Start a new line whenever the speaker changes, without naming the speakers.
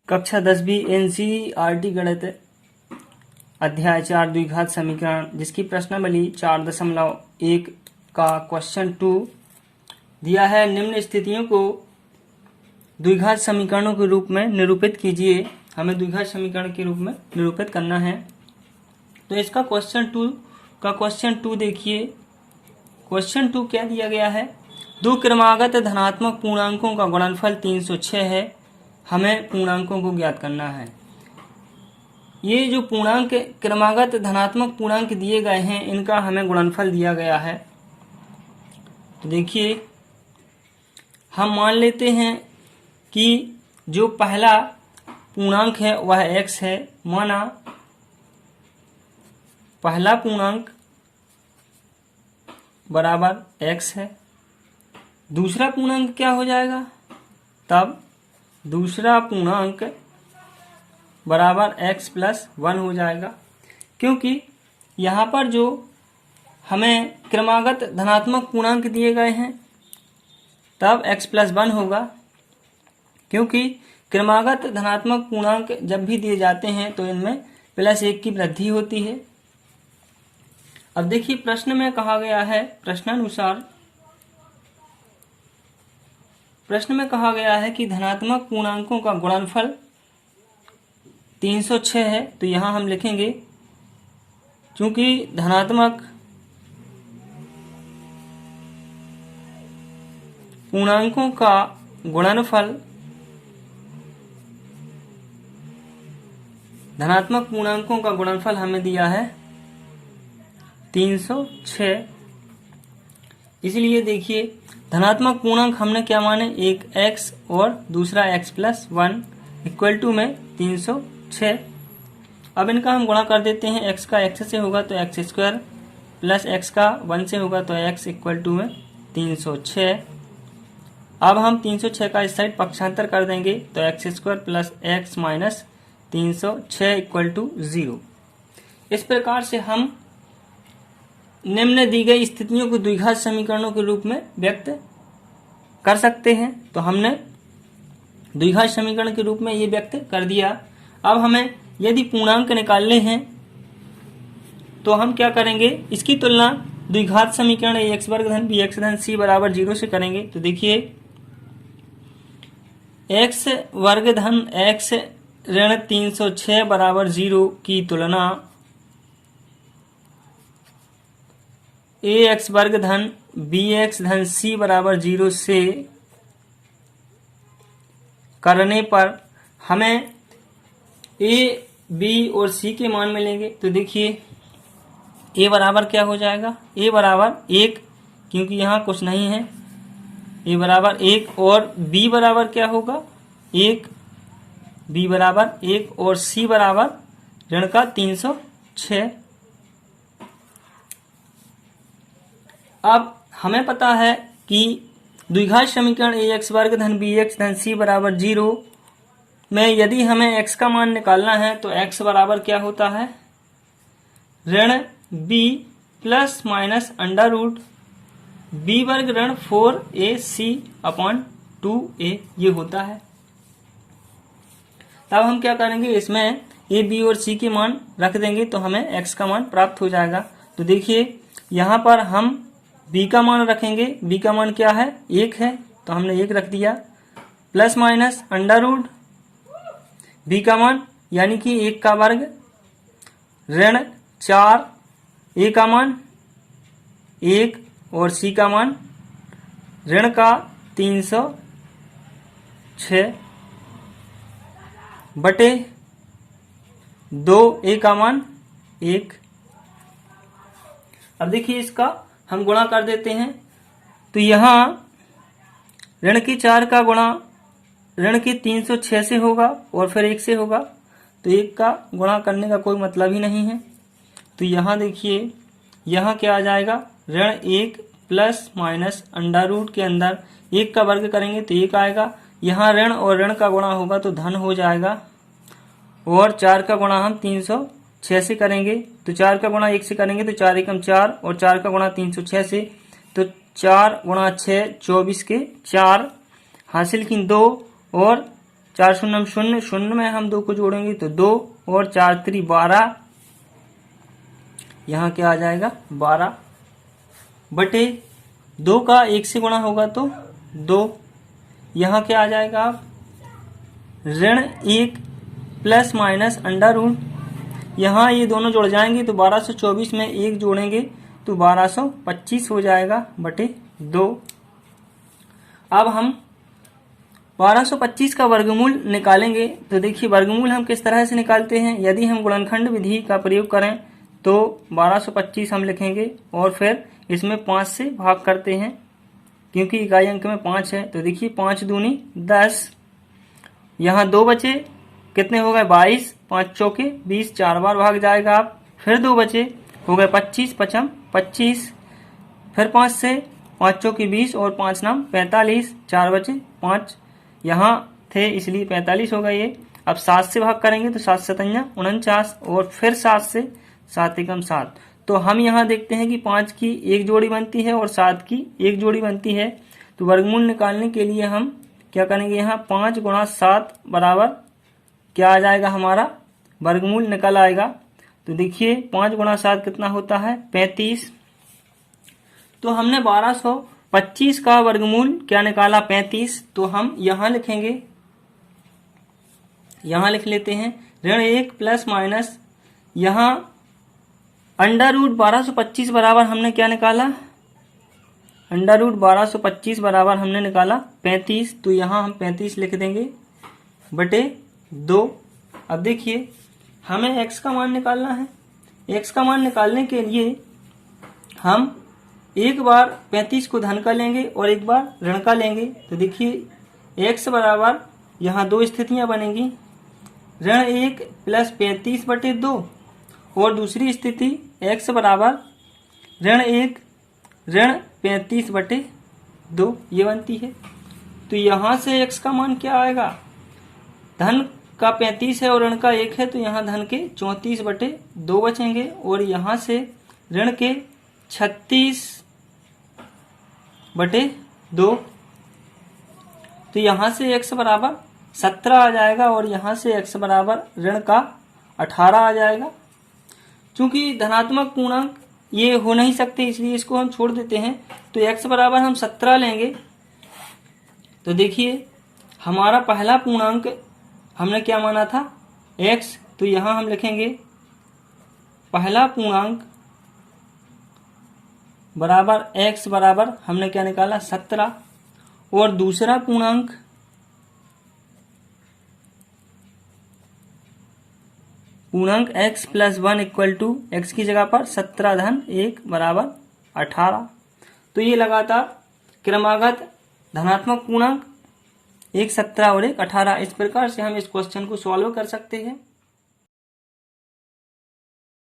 कक्षा 10वीं एनसीईआरटी गणित अध्याय 4 द्विघात समीकरण, जिसकी प्रश्नावली 4.1 का क्वेश्चन 2 दिया है। निम्न स्थितियों को द्विघात समीकरणों के रूप में निरूपित कीजिए। हमें द्विघात समीकरण के रूप में निरूपित करना है। तो इसका क्वेश्चन 2 देखिए। क्वेश्चन 2 क्या दिया गया है? दो क्रमागत धनात्मक पूर्णांकों का गुणनफल 306 है। हमें पूर्णांकों को ज्ञात करना है। ये जो पूर्णांक क्रमागत धनात्मक पूर्णांक दिए गए हैं, इनका हमें गुणनफल दिया गया है। तो देखिए, हम मान लेते हैं कि जो पहला पूर्णांक है वह x है। माना पहला पूर्णांक बराबर x है। दूसरा पूर्णांक क्या हो जाएगा? तब दूसरा पूर्णांक बराबर x+1 हो जाएगा, क्योंकि यहाँ पर जो हमें क्रमागत धनात्मक पूर्णांक दिए गए हैं तब x+1 होगा, क्योंकि क्रमागत धनात्मक पूर्णांक जब भी दिए जाते हैं तो इनमें +1 की वृद्धि होती है। अब देखिए, प्रश्न में कहा गया है, प्रश्न में कहा गया है कि धनात्मक पूर्णांकों का गुणनफल 306 है। तो यहाँ हम लिखेंगे, चूंकि धनात्मक पूर्णांकों का गुणनफल हमें दिया है 306, इसलिए देखिए धनात्मक पूर्णांक हमने क्या माने, एक x और दूसरा x+1 इक्वल टू में 306। अब इनका हम गुणा कर देते हैं। x का x से होगा तो x² प्लस x का 1 से होगा तो x इक्वल टू में 306। अब हम 306 का इस साइड पक्षांतर कर देंगे तो x² plus x minus 306 equal to 0। इस प्रकार से हम निम्न दी गई स्थितियों को द्विघात समीकरणों के रूप में व्यक्त कर सकते हैं। तो हमने द्विघात समीकरण के रूप में ये व्यक्त कर दिया। अब हमें यदि पूर्णांक निकालने हैं तो हम क्या करेंगे, इसकी तुलना द्विघात समीकरण ax वर्ग धन bx धन c बराबर 0 से करेंगे। तो देखिए, x वर्ग धन x ऋण 306 बराबर 0 की तुलना ax वर्ग धन bx धन c बराबर 0 से करने पर हमें a, b और c के मान मिलेंगे। तो देखिए, a बराबर क्या हो जाएगा? a बराबर 1, क्योंकि यहाँ कुछ नहीं है। a बराबर 1 और b बराबर क्या होगा? 1, b बराबर 1 और c बराबर ऋण का 306। अब हमें पता है कि द्विघात समीकरण ax वर्ग धन bx धन c बराबर 0 में यदि हमें x का मान निकालना है तो x बराबर क्या होता है? ऋण b plus minus under root b वर्ग ऋण 4ac अपॉन 2a ये होता है। तब हम क्या करेंगे, इसमें a, b और c के मान रख देंगे तो हमें x का मान प्राप्त हो जाएगा। तो देखिए, यहाँ पर हम b का मान रखेंगे। b का मान क्या है? 1 है, तो हमने 1 रख दिया, plus minus under root b का मान यानी कि 1 का वर्ग ऋण 4, a का मान 1 और c का मान ऋण का 306 बटे 2, a का मान 1। अब देखिए, इसका हम गुणा कर देते हैं। तो यहाँ ऋण की 4 का गुणा ऋण की 306 से होगा और फिर 1 से होगा, तो 1 का गुणा करने का कोई मतलब ही नहीं है। तो यहाँ देखिए, यहाँ क्या आ जाएगा? ऋण 1 प्लस माइनस अंडर रूट के अंदर 1 का वर्ग करेंगे तो 1 आएगा। यहाँ ऋण और ऋण का गुणा होगा तो धन हो जाएगा, और 4 का गुणा हम 306 से करेंगे तो 4 का गुणा 1 से करेंगे तो 4 एकम 4 और 4 का गुणा 306 से, तो 4 गुणा 6 24 के 4 हासिल की 2 और 4 शून्य शून्य, शून्य में हम 2 को जोड़ेंगे तो 2 और 4 3 12, यहाँ क्या आ जाएगा 12 बटे 2 का 1 से गुणा होगा तो 2, यहाँ क्या आ जाएगा आप ऋण 1 प्लस माइनस अंडर रूट, यहाँ ये दोनों जुड़ जाएंगे तो 1224 में 1 जोड़ेंगे तो 1225 हो जाएगा बटे 2। अब हम 1225 का वर्गमूल निकालेंगे तो देखिए वर्गमूल हम किस तरह से निकालते हैं। यदि हम गुणनखंड विधि का प्रयोग करें तो 1225 हम लिखेंगे और फिर इसमें 5 से भाग करते हैं क्योंकि इकाई अंक में 5 है। तो देखिए 5 दूनी 10, यहाँ 2 बचे, कितने हो गए 22, 5 चौके 20, 4 बार भाग जाएगा आप, फिर 2 बचे हो गए 25, 5 25, फिर 5 से 5 चौके 20 और 5 नाम 45, 4 बचे 5 यहाँ थे इसलिए 45 हो गए ये। अब 7 से भाग करेंगे तो 7 7 49 और फिर 7 से 7 एकम 7। तो हम यहाँ देखते हैं कि 5 की एक जोड़ी बनती है और 7 की एक जोड़ी बनती है। तो वर्गमूल निकालने के लिए हम क्या करेंगे, यहाँ 5 गुणा 7 बराबर क्या आ जाएगा हमारा वर्गमूल निकल आएगा। तो देखिए 5 गुणा 7 कितना होता है 35। तो हमने 1225 का वर्गमूल क्या निकाला 35। तो हम यहाँ लिखेंगे, यहाँ लिख लेते हैं ऋण 1 प्लस माइनस, यहाँ अंडर रूट 1225 बराबर हमने क्या निकाला, अंडर रूट 1225 बराबर हमने निकाला 35। तो यहाँ हम 35 लिख देंगे बटे 2। अब देखिए हमें x का मान निकालना है। x का मान निकालने के लिए हम एक बार 35 को धन का लेंगे और एक बार ऋण का लेंगे। तो देखिए x बराबर यहाँ 2 स्थितियां बनेंगी, ऋण 1 प्लस 35 बटे 2 और दूसरी स्थिति x बराबर ऋण 1 ऋण 35 बटे 2 ये बनती है। तो यहाँ से x का मान क्या आएगा, धन का 35 है और ऋण का 1 है तो यहाँ धन के 34 बटे 2 बचेंगे और यहाँ से ऋण के 36 बटे 2। तो यहाँ से x बराबर 17 आ जाएगा और यहाँ से x बराबर ऋण का 18 आ जाएगा। चूंकि धनात्मक पूर्णांक ये हो नहीं सकते इसलिए इसको हम छोड़ देते हैं। तो x बराबर हम 17 लेंगे। तो देखिए हमारा पहला पूर्णांक हमने क्या माना था x, तो यहाँ हम लिखेंगे पहला पूर्णांक बराबर x बराबर हमने क्या निकाला 17 और दूसरा पूर्णांक x plus 1 equal to x की जगह पर 17 धन 1 बराबर 18। तो ये लगातार क्रमागत धनात्मक पूर्णांक 1 17 और 1 18, इस प्रकार से हम इस क्वेश्चन को सॉल्व कर सकते हैं।